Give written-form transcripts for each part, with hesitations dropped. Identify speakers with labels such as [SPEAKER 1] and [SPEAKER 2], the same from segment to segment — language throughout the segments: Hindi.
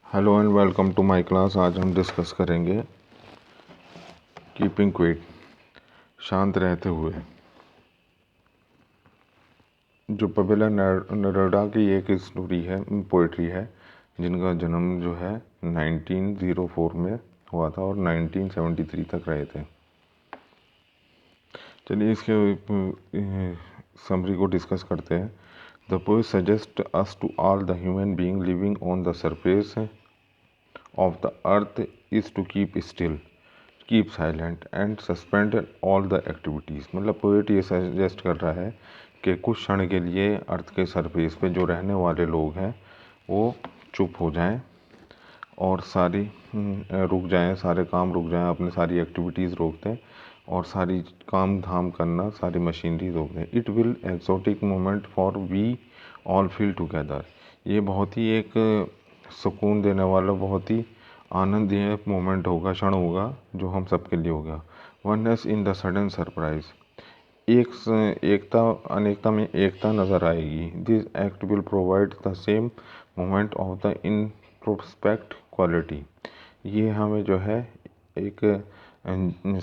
[SPEAKER 1] Hello and welcome to my class. आज हम डिस्कस करेंगे कीपिंग क्विट, शांत रहते हुए। जो पवेला नेरूदा की एक स्टोरी है, पोइट्री है, जिनका जन्म जो है 1904 में हुआ था और 1973 तक रहे थे। चलिए इसके समरी को डिस्कस करते हैं। The poet suggest us to all the human being living on the surface of the earth is to keep still, keep silent and suspend all the activities। मतलब पोएट ये सजेस्ट कर रहा है कि कुछ क्षण के लिए अर्थ के सरफेस पे जो रहने वाले लोग हैं वो चुप हो जाएं और सारी रुक जाएं, सारे काम रुक जाएं, अपनी सारी एक्टिविटीज़ रोक दें और सारी काम धाम करना, सारी मशीनरी रोक दें। It will exotic moment for we all feel together. ये बहुत ही एक सुकून देने वाला, बहुत ही आनंदीय मोमेंट होगा, क्षण होगा जो हम सबके लिए होगा। Oneness in the sudden surprise, एकता अनेकता में एकता नज़र आएगी। This act will provide the same moment of the introspect quality. ये हमें जो है एक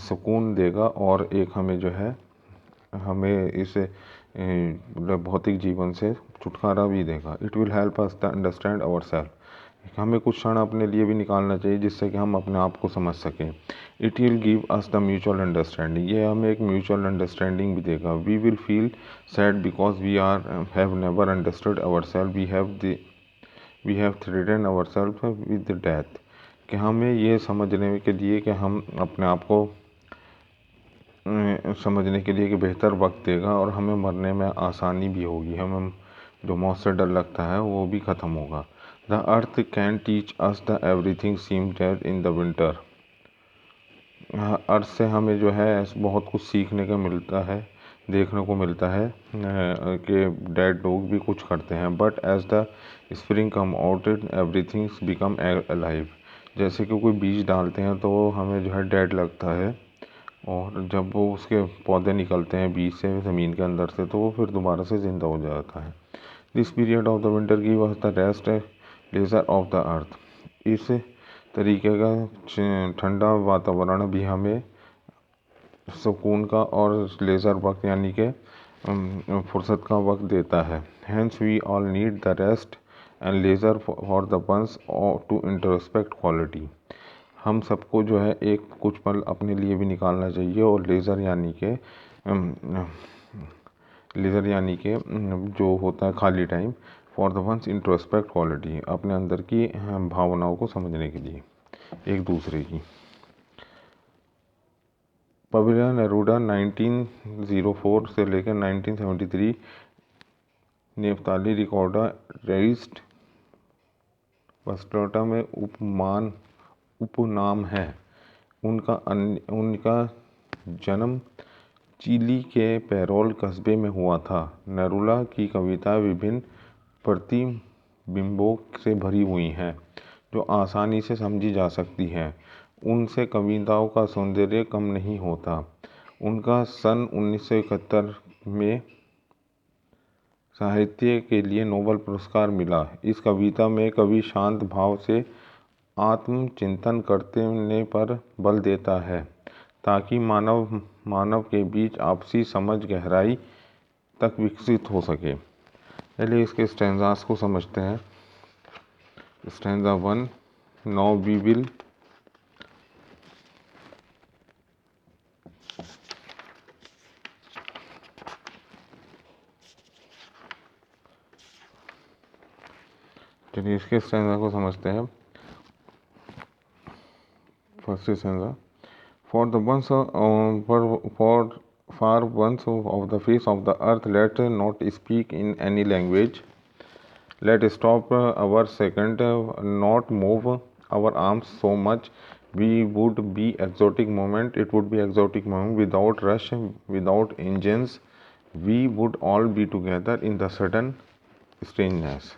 [SPEAKER 1] सुकून देगा और एक हमें जो है हमें इस भौतिक जीवन से छुटकारा भी देगा। It will help us the understand our self. हमें कुछ क्षण अपने लिए भी निकालना चाहिए जिससे कि हम अपने आप को समझ सकें। It will give us the mutual understanding. ये हमें एक म्यूचुअल अंडरस्टैंडिंग भी देगा। We will feel sad because we have never understood our self. We have threaten our self with death. कि हमें ये समझने के लिए कि हम अपने आप को समझने के लिए कि बेहतर वक्त देगा और हमें मरने में आसानी भी होगी। हमें जो मौत से डर लगता है वो भी ख़त्म होगा। The earth can teach us the everything seem dead in the winter. Earth से हमें जो है बहुत कुछ सीखने का मिलता है, देखने को मिलता है कि डेड लोग भी कुछ करते हैं। But as the spring come out everything become alive. जैसे कि कोई बीज डालते हैं तो हमें जो है डेड लगता है और जब वो उसके पौधे निकलते हैं बीज से ज़मीन के अंदर से तो वो फिर दोबारा से ज़िंदा हो जाता है। This period of the winter give us the rest laser of the अर्थ। इस तरीके का ठंडा वातावरण भी हमें सुकून का और लेज़र वक्त यानी कि फुर्सत का वक्त देता है। Hence we all need the rest and leisure for the once to introspect quality. हम सबको जो है एक कुछ पल अपने लिए भी निकालना चाहिए और लेज़र यानी कि जो होता है खाली time, for the once introspect quality, अपने अंदर की भावनाओं को समझने के लिए एक दूसरे की। पवेला नेरूदा 1904 से लेकर 1973 नेफ्ताली रिकॉर्डा रेइस्ड बस्टोटा में उपनाम है। उनका जन्म चिली के पेरोल कस्बे में हुआ था। नेरूदा की कविता विभिन्न प्रतिबिंबों से भरी हुई हैं जो आसानी से समझी जा सकती हैं। उनसे कविताओं का सौंदर्य कम नहीं होता। उनका सन 1971 में साहित्य के लिए नोबेल पुरस्कार मिला। इस कविता में कवि शांत भाव से आत्मचिंतन करने पर बल देता है ताकि मानव के बीच आपसी समझ गहराई तक विकसित हो सके। चलिए इसके स्टैंजास को समझते हैं। स्टैंजा 1, नाउ वी विल चलिए इसके स्टैंजा को समझते हैं। First stanza, for the once for once of the face of the earth let not speak in any language, let stop our second, not move our arms so much, we would be exotic moment, it would be exotic moment without rush, without engines, we would all be together in the sudden strangeness.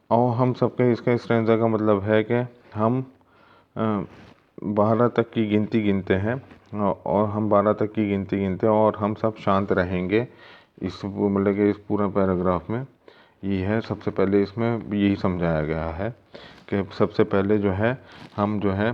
[SPEAKER 1] और हम सबके इसका स्टैंजा का मतलब है कि हम 12 तक की गिनती गिनते हैं और हम 12 तक की गिनती गिनते हैं और हम सब शांत रहेंगे। इस मतलब कि इस पूरे पैराग्राफ में ये है। सबसे पहले इसमें यही समझाया गया है कि सबसे पहले जो है हम जो है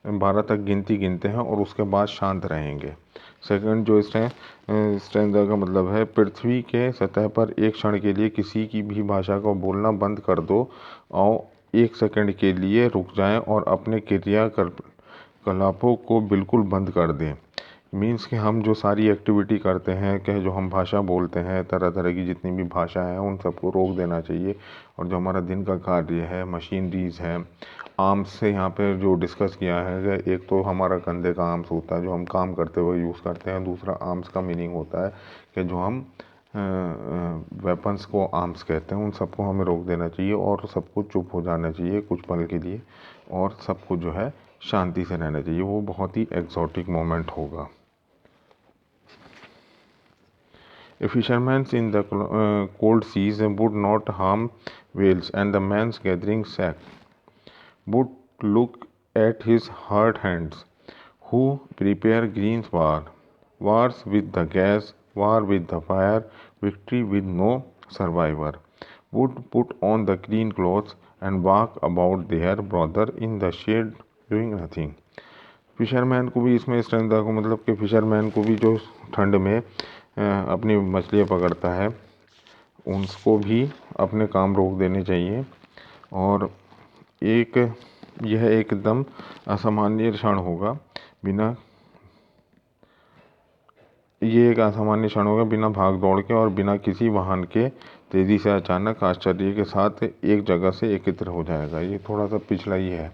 [SPEAKER 1] 12 तक गिनती गिनते हैं और उसके बाद शांत रहेंगे। सेकंड जो स्ट्रेंजा का मतलब है, पृथ्वी के सतह पर एक क्षण के लिए किसी की भी भाषा को बोलना बंद कर दो और 1 सेकंड के लिए रुक जाएं और अपने क्रियाकलापों को बिल्कुल बंद कर दें। मीन्स कि हम जो सारी एक्टिविटी करते हैं, कि जो हम भाषा बोलते हैं, तरह तरह की जितनी भी भाषा है उन सबको रोक देना चाहिए। और जो हमारा दिन का कार्य है, मशीनरीज है, आर्म्स से यहाँ पे जो डिस्कस किया है कि एक तो हमारा कंधे का आर्म्स होता है जो हम काम करते हुए यूज़ करते हैं, दूसरा आर्म्स का मीनिंग होता है कि जो हम वेपन्स को आर्म्स कहते हैं, उन सबको हमें रोक देना चाहिए और सबको चुप हो जाना चाहिए कुछ पल के लिए और सबको जो है शांति से रहना चाहिए। वो बहुत ही एक्सोटिक मोमेंट होगा। A fisherman in the cold seas would not harm whales, and the man's gathering sack would look at his hard hands, who prepare green wars with the gas, war with the fire, victory with no survivor, would put on the clean clothes and walk about their brother in the shade doing nothing। Fisherman को भी इसमें स्ट्रेंथ को मतलब कि फिशरमैन को भी जो ठंड में अपनी मछलियाँ पकड़ता है उनको भी अपने काम रोक देने चाहिए। और यह एकदम असामान्य क्षण होगा बिना भाग दौड़ के और बिना किसी वाहन के तेज़ी से अचानक आश्चर्य के साथ एक जगह से एकत्र हो जाएगा। ये थोड़ा सा पिछला ही है।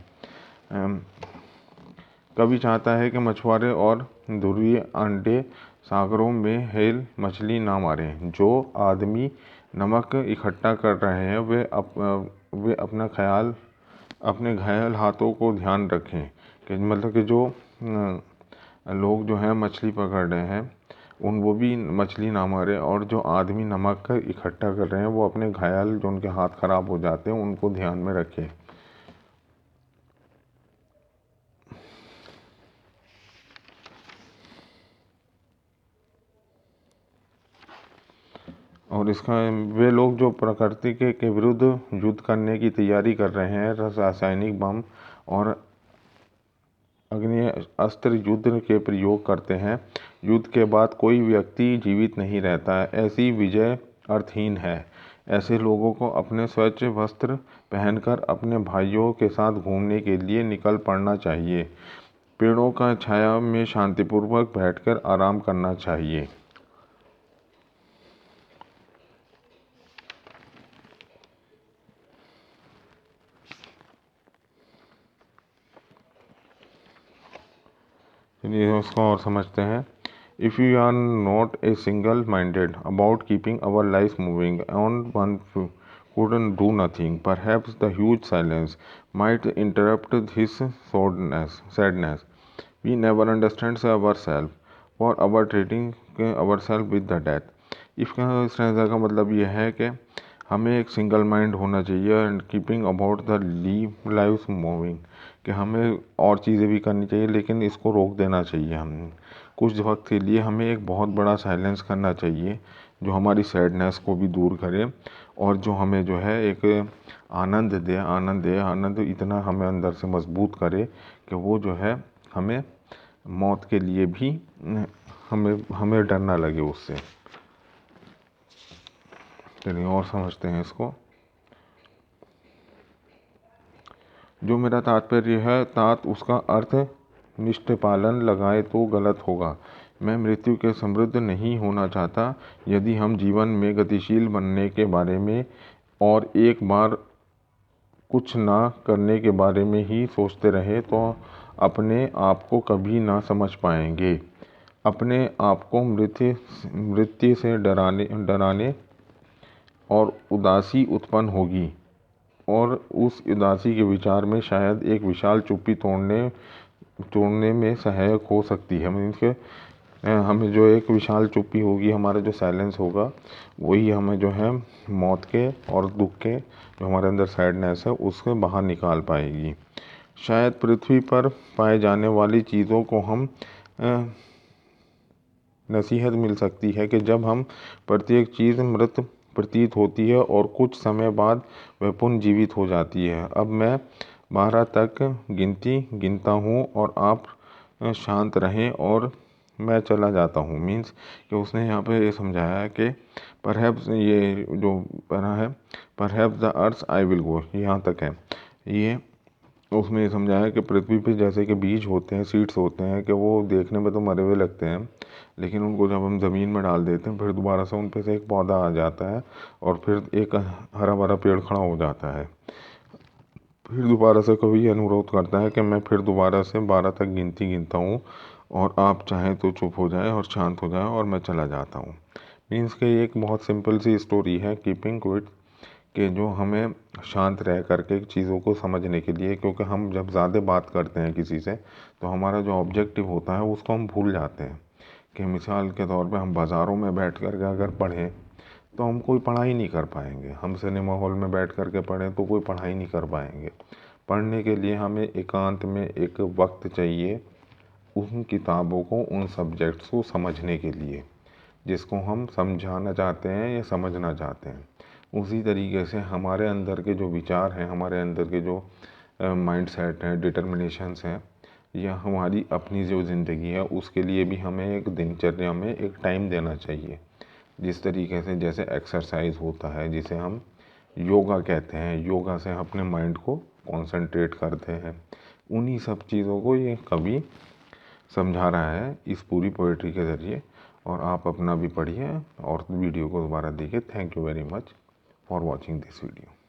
[SPEAKER 1] कवि चाहता है कि मछुआरे और ध्रुवीय अंडे सागरों में हेल मछली ना मारें। जो आदमी नमक इकट्ठा कर रहे हैं वे अपने घायल हाथों को ध्यान रखें कि मतलब कि जो लोग जो हैं मछली पकड़ रहे हैं वो भी मछली ना मारे, और जो आदमी नमक इकट्ठा कर रहे हैं वो अपने घायल जो उनके हाथ खराब हो जाते हैं उनको ध्यान में रखें। और इसका वे लोग जो प्रकृति के विरुद्ध युद्ध करने की तैयारी कर रहे हैं, रासायनिक बम और अग्नि अस्त्र युद्ध के प्रयोग करते हैं। युद्ध के बाद कोई व्यक्ति जीवित नहीं रहता, ऐसी विजय अर्थहीन है। ऐसे लोगों को अपने स्वच्छ वस्त्र पहनकर अपने भाइयों के साथ घूमने के लिए निकल पड़ना चाहिए। पेड़ों का छाया में शांतिपूर्वक बैठकर आराम करना चाहिए। चलिए उसको और समझते हैं। If we are not a single minded about keeping our lives moving on, one couldn't do nothing. Perhaps the huge silence might interrupt his sadness. We never understand ourselves for our treating ourselves with the death। इसका स्ट्रेंजा का मतलब यह है कि हमें एक सिंगल माइंड होना चाहिए and keeping about the lives moving, कि हमें और चीज़ें भी करनी चाहिए लेकिन इसको रोक देना चाहिए। हम कुछ वक्त के लिए हमें एक बहुत बड़ा साइलेंस करना चाहिए जो हमारी सैडनेस को भी दूर करे और जो हमें जो है एक आनंद इतना हमें अंदर से मजबूत करे कि वो जो है हमें मौत के लिए भी हमें डर ना लगे उससे। चलिए और समझते हैं इसको। जो मेरा तात्पर्य है उसका अर्थ निष्ठपालन लगाए तो गलत होगा। मैं मृत्यु के समृद्ध नहीं होना चाहता। यदि हम जीवन में गतिशील बनने के बारे में और एक बार कुछ ना करने के बारे में ही सोचते रहे तो अपने आप को कभी ना समझ पाएंगे। अपने आप को मृत्यु से डराने और उदासी उत्पन्न होगी और उस उदासी के विचार में शायद एक विशाल चुप्पी तोड़ने में सहायक हो सकती है। मीन्स के हमें जो एक विशाल चुप्पी होगी, हमारा जो साइलेंस होगा वही हमें जो है मौत के और दुख के जो हमारे अंदर सैडनेस है उससे बाहर निकाल पाएगी। शायद पृथ्वी पर पाए जाने वाली चीज़ों को हम नसीहत मिल सकती है कि जब हम प्रत्येक चीज़ मृत प्रतीत होती है और कुछ समय बाद वह पुनर्जीवित हो जाती है। अब मैं 12 तक गिनता हूँ और आप शांत रहें और मैं चला जाता हूँ। मीन्स कि उसने यहाँ पे ये समझाया है कि परहैप्स, ये जो पढ़ा है perhaps the earth I will go, यहाँ तक है। ये उसमें ये समझाया कि पृथ्वी पे जैसे कि बीज होते हैं, सीड्स होते हैं, कि वो देखने में तो मरे हुए लगते हैं, लेकिन उनको जब हम ज़मीन में डाल देते हैं फिर दोबारा से उन पे से एक पौधा आ जाता है और फिर एक हरा भरा पेड़ खड़ा हो जाता है। फिर दोबारा से कवि अनुरोध करता है कि मैं फिर दोबारा से 12 तक गिनता हूँ और आप चाहें तो चुप हो जाए और शांत हो जाए और मैं चला जाता हूँ। मीन्स कि एक बहुत सिंपल सी स्टोरी है कीपिंग क्विट, कि जो हमें शांत रह करके चीज़ों को समझने के लिए, क्योंकि हम जब ज़्यादा बात करते हैं किसी से तो हमारा जो ऑब्जेक्टिव होता है उसको हम भूल जाते हैं। कि मिसाल के तौर पे हम बाज़ारों में बैठ कर के अगर पढ़ें तो हम कोई पढ़ाई नहीं कर पाएंगे, हम सिनेमा हॉल में बैठ कर के पढ़ें तो कोई पढ़ाई नहीं कर पाएंगे। पढ़ने के लिए हमें एकांत में एक वक्त चाहिए उन किताबों को, उन सब्जेक्ट्स को समझने के लिए जिसको हम समझाना चाहते हैं या समझना चाहते हैं। उसी तरीके से हमारे अंदर के जो विचार हैं, हमारे अंदर के जो माइंड सेट हैं, डिटर्मिनेशंस हैं, या हमारी अपनी जो ज़िंदगी है उसके लिए भी हमें एक दिनचर्या में एक टाइम देना चाहिए। जिस तरीके से जैसे एक्सरसाइज होता है, जिसे हम योगा कहते हैं, योगा से हम अपने माइंड को कंसंट्रेट करते हैं, उन्हीं सब चीज़ों को ये कवि समझा रहा है इस पूरी पोइट्री के ज़रिए। और आप अपना भी पढ़िए और वीडियो को दोबारा देखिए। Thank you very much for watching this video.